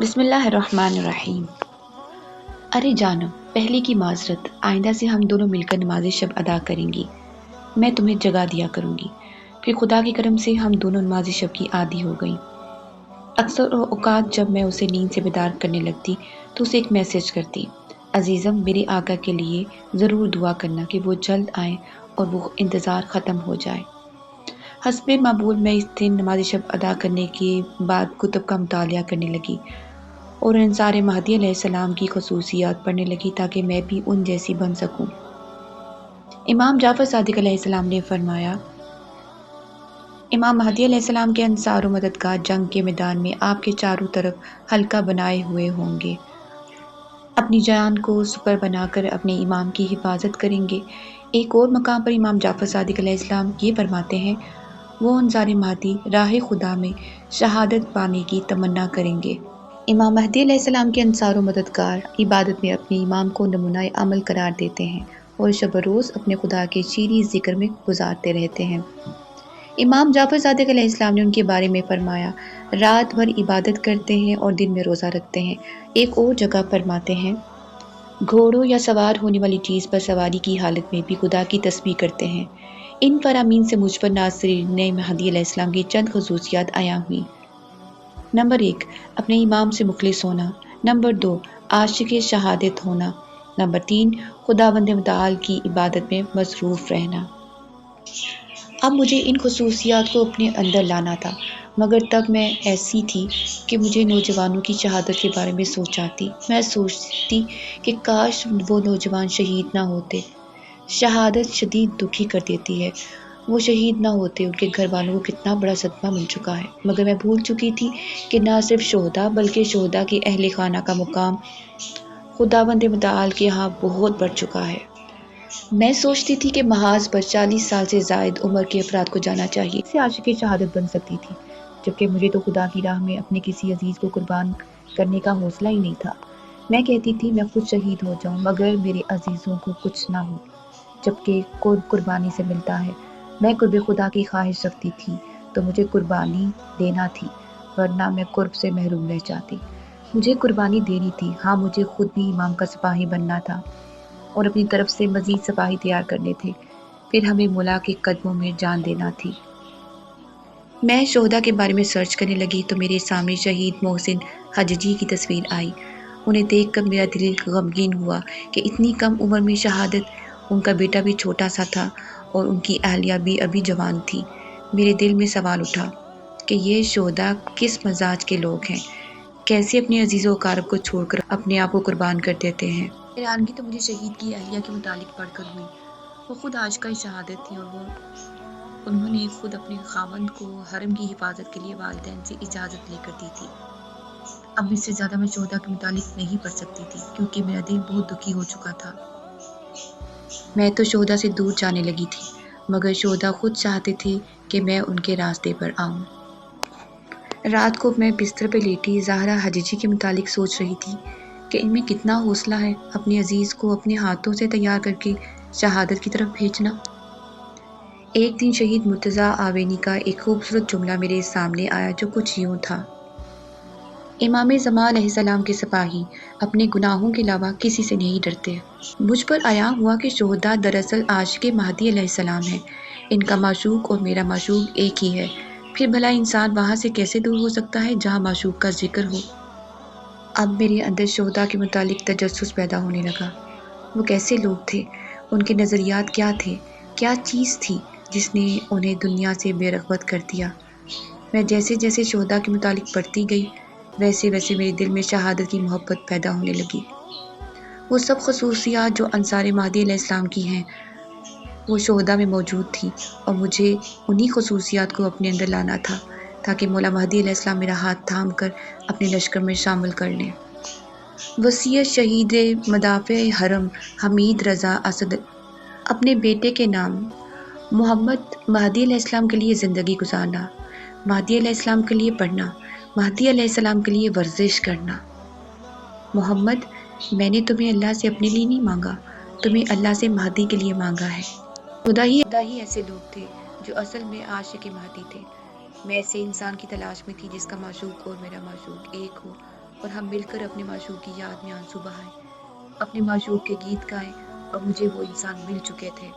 بسم اللہ الرحمن الرحیم۔ ارے جانو، پہلے کی معذرت، آئندہ سے ہم دونوں مل کر نماز شب ادا کریں گی۔ میں تمہیں جگا دیا کروں گی۔ پھر خدا کے کرم سے ہم دونوں نماز شب کی عادی ہو گئیں۔ اکثر اوقات جب میں اسے نیند سے بیدار کرنے لگتی تو اسے ایک میسج کرتی، عزیزم میرے آقا کے لیے ضرور دعا کرنا کہ وہ جلد آئیں اور وہ انتظار ختم ہو جائے۔ حسب معمول میں اس دن نماز شب ادا کرنے کے بعد کتب کا مطالعہ کرنے لگی اور انصار مہدی علیہ السلام کی خصوصیات پڑھنے لگی تاکہ میں بھی ان جیسی بن سکوں۔ امام جعفر صادق علیہ السلام نے فرمایا، امام مہدی علیہ السلام کے انصار و مددگار جنگ کے میدان میں آپ کے چاروں طرف حلقہ بنائے ہوئے ہوں گے، اپنی جان کو سپر بنا کر اپنے امام کی حفاظت کریں گے۔ ایک اور مقام پر امام جعفر صادق علیہ السلام یہ فرماتے ہیں، وہ انصار مہدی راہ خدا میں شہادت پانے کی تمنا کریں گے۔ امام مہدی علیہ السلام کے انصار و مددگار عبادت میں اپنے امام کو نمونہ عمل قرار دیتے ہیں اور شب و روز اپنے خدا کے شیریں ذکر میں گزارتے رہتے ہیں۔ امام جعفر صادق علیہ السلام نے ان کے بارے میں فرمایا، رات بھر عبادت کرتے ہیں اور دن میں روزہ رکھتے ہیں۔ ایک اور جگہ فرماتے ہیں، گھوڑوں یا سوار ہونے والی چیز پر سواری کی حالت میں بھی خدا کی تسبیح کرتے ہیں۔ ان فرامین سے مجھ پر ناصرین مہدی علیہ السلام کی چند خصوصیات عیاں ہوئیں۔ نمبر 1، اپنے امام سے مخلص ہونا۔ نمبر 2، عاشق شہادت ہونا۔ نمبر 3، خداوند متعال کی عبادت میں مصروف رہنا۔ اب مجھے ان خصوصیات کو اپنے اندر لانا تھا، مگر تب میں ایسی تھی کہ مجھے نوجوانوں کی شہادت کے بارے میں سوچ آتی۔ میں سوچتی کہ کاش وہ نوجوان شہید نہ ہوتے۔ شہادت شدید دکھی کر دیتی ہے۔ وہ شہید نہ ہوتے، ان کے گھر والوں کو کتنا بڑا صدمہ مل چکا ہے، مگر میں بھول چکی تھی کہ نہ صرف شہداء بلکہ شہداء کے اہل خانہ کا مقام خداوند متعال کے ہاں بہت بڑھ چکا ہے۔ میں سوچتی تھی کہ محاذ پر 40 سال سے زائد عمر کے افراد کو جانا چاہیے سے عاشق شہادت بن سکتی تھی، جبکہ مجھے تو خدا کی راہ میں اپنے کسی عزیز کو قربان کرنے کا حوصلہ ہی نہیں تھا۔ میں کہتی تھی میں خود شہید ہو جاؤں مگر میرے عزیزوں کو کچھ نہ ہو، جبکہ قرب قربانی سے ملتا ہے۔ میں قرب خدا کی خواہش رکھتی تھی تو مجھے قربانی دینا تھی، ورنہ میں قرب سے محروم رہ جاتی۔ مجھے قربانی دینی تھی، ہاں مجھے خود بھی امام کا سپاہی بننا تھا اور اپنی طرف سے مزید سپاہی تیار کرنے تھے، پھر ہمیں مولا کے قدموں میں جان دینا تھی۔ میں شہداء کے بارے میں سرچ کرنے لگی تو میرے سامنے شہید محسن حججی کی تصویر آئی۔ انہیں دیکھ کر میرا دل غمگین ہوا کہ اتنی کم عمر میں شہادت، ان کا بیٹا بھی چھوٹا سا تھا اور ان کی اہلیہ بھی ابھی جوان تھی۔ میرے دل میں سوال اٹھا کہ یہ شہداء کس مزاج کے لوگ ہیں، کیسے اپنے عزیز و اقارب کو چھوڑ کر اپنے آپ کو قربان کر دیتے ہیں۔ حیرانگی تو مجھے شہید کی اہلیہ کے متعلق پڑھ کر ہوئی۔ وہ خود عاشقہ شہادت تھی اور انہوں نے خود اپنے خاوند کو حرم کی حفاظت کے لیے والدین سے اجازت لے کر دی تھی۔ اب اس سے زیادہ میں شہداء کے متعلق نہیں پڑھ سکتی تھی کیونکہ میرا دل بہت دکھی ہو چکا تھا۔ میں تو شہداء سے دور جانے لگی تھی، مگر شہداء خود چاہتے تھے کہ میں ان کے راستے پر آؤں۔ رات کو میں بستر پہ لیٹی زہرا حججی کے متعلق سوچ رہی تھی کہ ان میں کتنا حوصلہ ہے اپنے عزیز کو اپنے ہاتھوں سے تیار کر کے شہادت کی طرف بھیجنا۔ ایک دن شہید مرتضیٰ آوینی کا ایک خوبصورت جملہ میرے سامنے آیا جو کچھ یوں تھا، امام زمان علیہ السلام کے سپاہی اپنے گناہوں کے علاوہ کسی سے نہیں ڈرتے۔ مجھ پر عیاں ہوا کہ شہداء دراصل عاشق مہدی علیہ السلام ہیں، ان کا معشوق اور میرا معشوق ایک ہی ہے، پھر بھلا انسان وہاں سے کیسے دور ہو سکتا ہے جہاں معشوق کا ذکر ہو۔ اب میرے اندر شہداء کے متعلق تجسس پیدا ہونے لگا۔ وہ کیسے لوگ تھے، ان کے نظریات کیا تھے، کیا چیز تھی جس نے انہیں دنیا سے بے رغبت کر دیا۔ میں جیسے جیسے شہداء کے متعلق پڑھتی گئی ویسے ویسے میرے دل میں شہادت کی محبت پیدا ہونے لگی۔ وہ سب خصوصیات جو انصار مہدی علیہ السلام کی ہیں وہ شہداء میں موجود تھیں اور مجھے انہی خصوصیات کو اپنے اندر لانا تھا تاکہ مولا مہدی علیہ السلام میرا ہاتھ تھام کر اپنے لشکر میں شامل کر لیں۔ وصیت شہید مدافع حرم حمید رضا اسد اپنے بیٹے کے نام محمد مہدی علیہ السلام کے لیے زندگی گزارنا، مہدی علیہ السلام کے لیے پڑھنا، مہدی علیہ السلام کے لیے ورزش کرنا۔ محمد، میں نے تمہیں اللہ سے اپنے لیے نہیں مانگا، تمہیں اللہ سے مہدی کے لیے مانگا ہے۔ خدا ہی ایسے لوگ تھے جو اصل میں عاشق مہدی تھے۔ میں ایسے انسان کی تلاش میں تھی جس کا معشوق اور میرا معشوق ایک ہو اور ہم مل کر اپنے معشوق کی یاد میں آنسو بہائیں، اپنے معشوق کے گیت گائیں، اور مجھے وہ انسان مل چکے تھے۔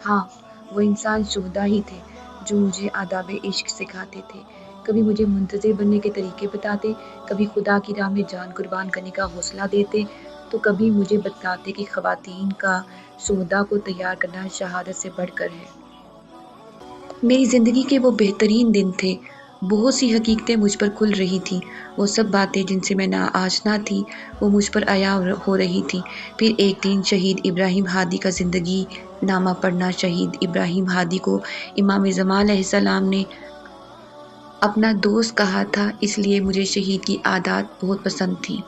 ہاں، وہ انسان شہدا ہی تھے جو مجھے آداب عشق سکھاتے تھے، کبھی مجھے منتظر بننے کے طریقے بتاتے، کبھی خدا کی راہ میں جان قربان کرنے کا حوصلہ دیتے، تو کبھی مجھے بتلاتے کہ خواتین کا شہدا کو تیار کرنا شہادت سے بڑھ کر ہے۔ میری زندگی کے وہ بہترین دن تھے، بہت سی حقیقتیں مجھ پر کھل رہی تھیں، وہ سب باتیں جن سے میں ناآشنا تھی وہ مجھ پر عیاں ہو رہی تھیں۔ پھر ایک دن شہید ابراہیم ہادی کا زندگی نامہ پڑھنا۔ شہید ابراہیم ہادی کو امام زمان علیہ السلام نے اپنا دوست کہا تھا، اس لیے مجھے شہید کی عادات بہت پسند تھیں۔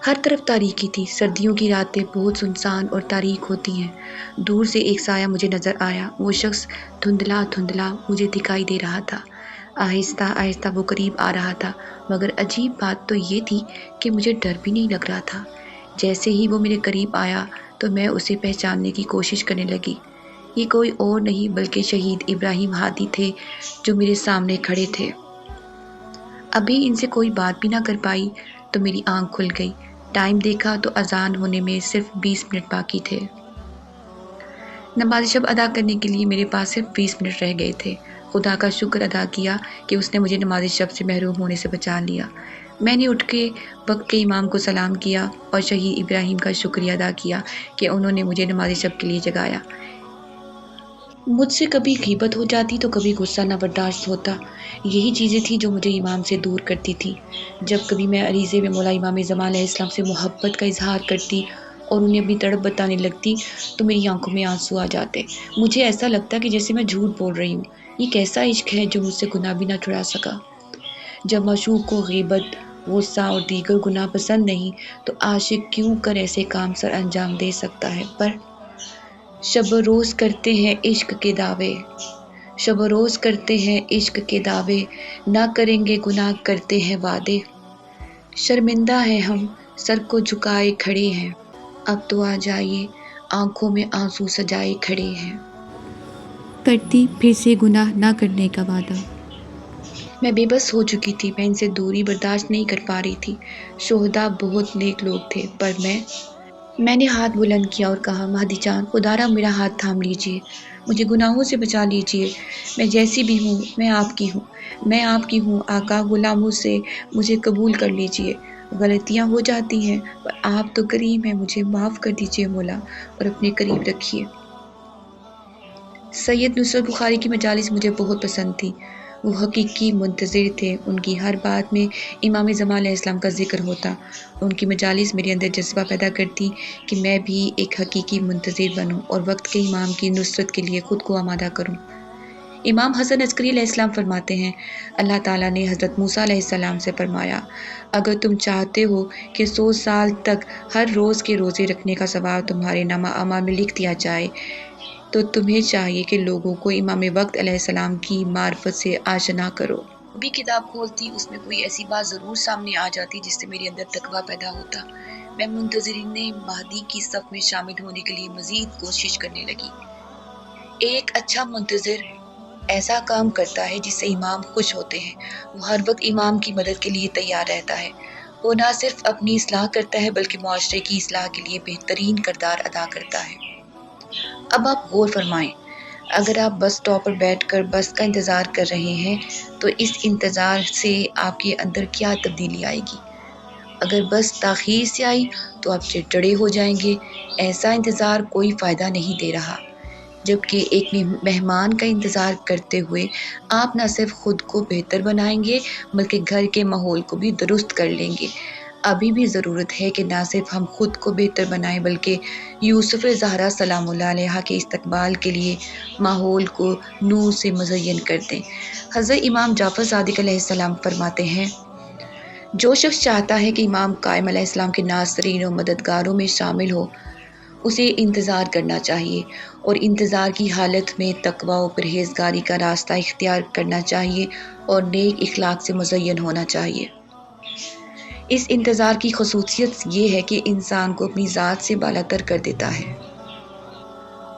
ہر طرف تاریکی تھی، سردیوں کی راتیں بہت سنسان اور تاریک ہوتی ہیں۔ دور سے ایک سایہ مجھے نظر آیا، وہ شخص دھندلا دھندلا مجھے دکھائی دے رہا تھا، آہستہ آہستہ وہ قریب آ رہا تھا، مگر عجیب بات تو یہ تھی کہ مجھے ڈر بھی نہیں لگ رہا تھا۔ جیسے ہی وہ میرے قریب آیا تو میں اسے پہچاننے کی کوشش کرنے لگی۔ یہ کوئی اور نہیں بلکہ شہید ابراہیم ہادی تھے جو میرے سامنے کھڑے تھے۔ ابھی ان سے کوئی بات بھی نہ کر پائی تو میری آنکھ کھل گئی۔ ٹائم دیکھا تو اذان ہونے میں صرف 20 منٹ باقی تھے۔ نماز شب ادا کرنے کے لیے میرے پاس صرف 20 منٹ رہ گئے تھے۔ خدا کا شکر ادا کیا کہ اس نے مجھے نماز شب سے محروم ہونے سے بچا لیا۔ میں نے اٹھ کے وقت کے امام کو سلام کیا اور شہید ابراہیم کا شکریہ ادا کیا کہ انہوں نے مجھے نماز شب کے لیے جگایا۔ مجھ سے کبھی غیبت ہو جاتی تو کبھی غصہ نہ برداشت ہوتا۔ یہی چیزیں تھیں جو مجھے امام سے دور کرتی تھی۔ جب کبھی میں عریضے میں مولا امام زمان علیہ السلام سے محبت کا اظہار کرتی اور انہیں اپنی تڑپ بتانے لگتی تو میری آنکھوں میں آنسو آ جاتے۔ مجھے ایسا لگتا کہ جیسے میں جھوٹ بول رہی ہوں۔ یہ کیسا عشق ہے جو مجھ سے گناہ بھی نہ چھڑا سکا۔ جب معشوق کو غیبت، غصہ اور دیگر گناہ پسند نہیں تو عاشق کیوں کر ایسے کام سر انجام دے سکتا ہے؟ پر شب و روز کرتے ہیں عشق کے دعوے، شب و روز کرتے ہیں عشق کے دعوے، نہ کریں گے گناہ کرتے ہیں وعدے۔ شرمندہ ہیں ہم، سر کو جھکائے کھڑے ہیں، اب تو آ جائیے، آنکھوں میں آنسو سجائے کھڑے ہیں۔ کرتی پھر سے گناہ نہ کرنے کا وعدہ۔ میں بے بس ہو چکی تھی، میں ان سے دوری برداشت نہیں کر پا رہی تھی۔ شہدا بہت نیک لوگ تھے، پر میں نے ہاتھ بلند کیا اور کہا، مہدی جان، خدا را میرا ہاتھ تھام لیجئے، مجھے گناہوں سے بچا لیجئے، میں جیسی بھی ہوں، میں آپ کی ہوں، میں آپ کی ہوں، آقا، غلاموں سے مجھے قبول کر لیجئے، غلطیاں ہو جاتی ہیں پر آپ تو کریم ہیں، مجھے معاف کر دیجئے مولا اور اپنے قریب رکھیے۔ سید نصرت بخاری کی مجالس مجھے بہت پسند تھی، وہ حقیقی منتظر تھے، ان کی ہر بات میں امام زمان علیہ السلام کا ذکر ہوتا، ان کی مجالس میرے اندر جذبہ پیدا کرتی کہ میں بھی ایک حقیقی منتظر بنوں اور وقت کے امام کی نصرت کے لیے خود کو آمادہ کروں۔ امام حسن عسکری علیہ السلام فرماتے ہیں، اللہ تعالیٰ نے حضرت موسیٰ علیہ السلام سے فرمایا، اگر تم چاہتے ہو کہ 100 سال تک ہر روز کے روزے رکھنے کا ثواب تمہارے نامہ اعمال میں لکھ دیا جائے تو تمہیں چاہیے کہ لوگوں کو امام وقت علیہ السلام کی معرفت سے آشنا کرو۔ بھی کتاب کھولتی اس میں کوئی ایسی بات ضرور سامنے آ جاتی جس سے میرے اندر تقویٰ پیدا ہوتا۔ میں منتظرین مہدی کی صف میں شامل ہونے کے لیے مزید کوشش کرنے لگی۔ ایک اچھا منتظر ایسا کام کرتا ہے جس سے امام خوش ہوتے ہیں، وہ ہر وقت امام کی مدد کے لیے تیار رہتا ہے، وہ نہ صرف اپنی اصلاح کرتا ہے بلکہ معاشرے کی اصلاح کے لیے بہترین کردار ادا کرتا ہے۔ اب آپ غور فرمائیں، اگر آپ بس اسٹاپ پر بیٹھ کر بس کا انتظار کر رہے ہیں تو اس انتظار سے آپ کے اندر کیا تبدیلی آئے گی؟ اگر بس تاخیر سے آئی تو آپ چڑچڑے ہو جائیں گے، ایسا انتظار کوئی فائدہ نہیں دے رہا، جبکہ ایک مہمان کا انتظار کرتے ہوئے آپ نہ صرف خود کو بہتر بنائیں گے بلکہ گھر کے ماحول کو بھی درست کر لیں گے۔ ابھی بھی ضرورت ہے کہ نہ صرف ہم خود کو بہتر بنائیں بلکہ یوسف زہرا سلام اللہ علیہ کے استقبال کے لیے ماحول کو نور سے مزین کر دیں۔ حضرت امام جعفر صادق علیہ السلام فرماتے ہیں، جو شخص چاہتا ہے کہ امام قائم علیہ السلام کے ناصرین و مددگاروں میں شامل ہو، اسے انتظار کرنا چاہیے اور انتظار کی حالت میں تقویٰ و پرہیزگاری کا راستہ اختیار کرنا چاہیے اور نیک اخلاق سے مزین ہونا چاہیے۔ اس انتظار کی خصوصیت یہ ہے کہ انسان کو اپنی ذات سے بالا تر کر دیتا ہے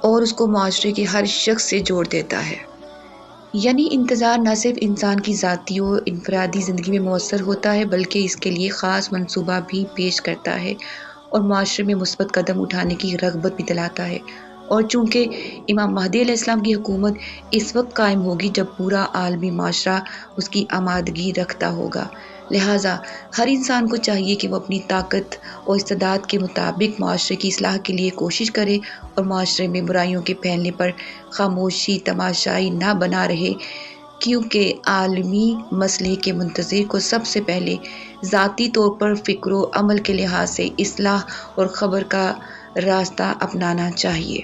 اور اس کو معاشرے کے ہر شخص سے جوڑ دیتا ہے۔ یعنی انتظار نہ صرف انسان کی ذاتی و انفرادی زندگی میں مؤثر ہوتا ہے بلکہ اس کے لیے خاص منصوبہ بھی پیش کرتا ہے اور معاشرے میں مثبت قدم اٹھانے کی رغبت بھی دلاتا ہے۔ اور چونکہ امام مہدی علیہ السلام کی حکومت اس وقت قائم ہوگی جب پورا عالمی معاشرہ اس کی آمادگی رکھتا ہوگا، لہٰذا ہر انسان کو چاہیے کہ وہ اپنی طاقت اور استعداد کے مطابق معاشرے کی اصلاح کے لیے کوشش کرے اور معاشرے میں برائیوں کے پھیلنے پر خاموشی تماشائی نہ بنا رہے، کیونکہ عالمی مسئلے کے منتظر کو سب سے پہلے ذاتی طور پر فکر و عمل کے لحاظ سے اصلاح اور خبر کا راستہ اپنانا چاہیے۔